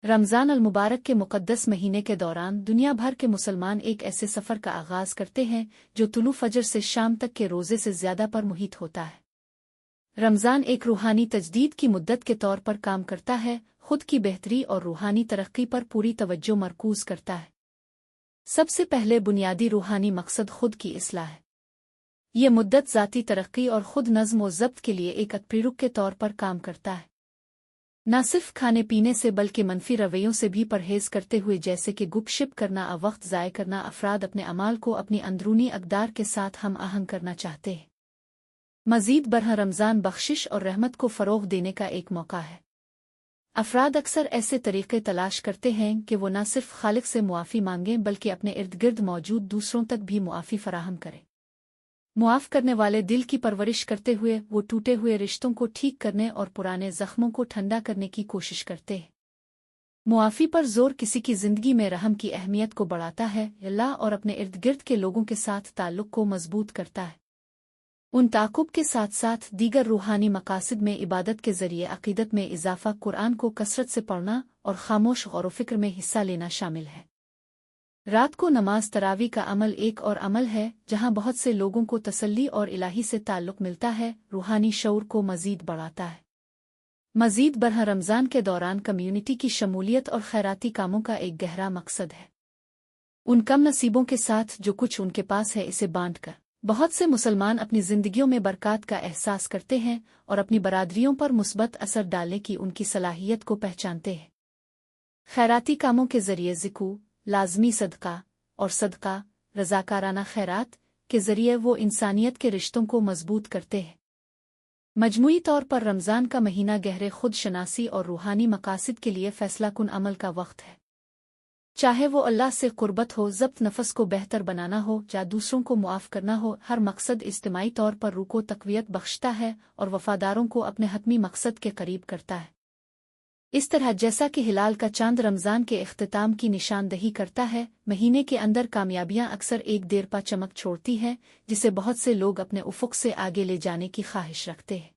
رمضان المبارक के मुक़द्दस महीने के दौरान दुनिया भर के मुसलमान एक ऐसे सफ़र का आगाज़ करते हैं जो तुलू फजर से शाम तक के रोज़े से ज़्यादा पर मुहित होता है। रमज़ान एक रूहानी तजदीद की मुद्दत के तौर पर काम करता है, खुद की बेहतरी और रूहानी तरक्की पर पूरी तवज्जो मरकूज़ करता है। सबसे पहले बुनियादी रूहानी मकसद खुद की इस्लाह है। ये मुद्दत ज़ाती तरक्की और खुद नज़्म व ज़ब्त के लिए एक अतप्रीरुक के तौर पर काम करता है। न सिर्फ खाने पीने से बल्कि मनफी रवैयों से भी परहेज़ करते हुए, जैसे कि गुपशिप करना, वक्त ज़ाय करना। अफराद अपने अमाल को अपनी अंदरूनी अक़दार के साथ हम आहंग करना चाहते हैं। मज़ीद बरह रमज़ान बख्शिश और रहमत को फ़रोग़ देने का एक मौका है। अफराद अक्सर ऐसे तरीक़े तलाश करते हैं कि वो न सिर्फ खालिक से मुआफ़ी मांगें बल्कि अपने इर्द गिर्द मौजूद दूसरों तक भी मुआफ़ी फ़राहम करें। मुआफ़ करने वाले दिल की परवरिश करते हुए वो टूटे हुए रिश्तों को ठीक करने और पुराने ज़ख्मों को ठंडा करने की कोशिश करते हैं। मुआफ़ी पर ज़ोर किसी की ज़िंदगी में रहम की अहमियत को बढ़ाता है, अल्लाह और अपने इर्द गिर्द के लोगों के साथ ताल्लुक़ को मज़बूत करता है। उन ताक़ुब के साथ साथ दीगर रूहानी मकासद में इबादत के ज़रिए अक़ीदत में इज़ाफ़ा, कुरान को कसरत से पढ़ना और ख़ामोश गौर-व-फ़िक्र में हिस्सा लेना शामिल है। रात को नमाज तरावी का अमल एक और अमल है जहां बहुत से लोगों को तसल्ली और इलाही से ताल्लुक़ मिलता है, रूहानी शऊर को मज़ीद बढ़ाता है। मज़ीद बरह रमज़ान के दौरान कम्युनिटी की शमूलियत और खैराती कामों का एक गहरा मकसद है। उन कम नसीबों के साथ जो कुछ उनके पास है इसे बांटकर बहुत से मुसलमान अपनी ज़िंदगियों में बरक़ात का एहसास करते हैं और अपनी बरादरियों पर मुस्बत असर डालने की उनकी सलाहियत को पहचानते हैं। खैराती कामों के ज़रिए ज़िकू, लाज़मी सदका और सदका, रज़ाकाराना खैरात के ज़रिए वो इंसानियत के रिश्तों को मज़बूत करते हैं। मजमूई तौर पर रमज़ान का महीना गहरे खुद शनासी और रूहानी मकासद के लिए फ़ैसलाकुन अमल का वक्त है। चाहे वो अल्लाह से क़ुर्बत हो, ज़ब्त नफ़स को बेहतर बनाना हो या दूसरों को मुआफ़ करना हो, हर मकसद इज्तिमाई तौर पर रूह को तक़वियत बख्शता है और वफ़ादारों को अपने हतमी मकसद के करीब करता है। इस तरह जैसा कि हिलाल का चांद रमज़ान के इख्तिताम की निशानदही करता है, महीने के अंदर कामयाबियां अक्सर एक देरपा चमक छोड़ती हैं जिसे बहुत से लोग अपने उफ़ुक़ से आगे ले जाने की ख्वाहिश रखते हैं।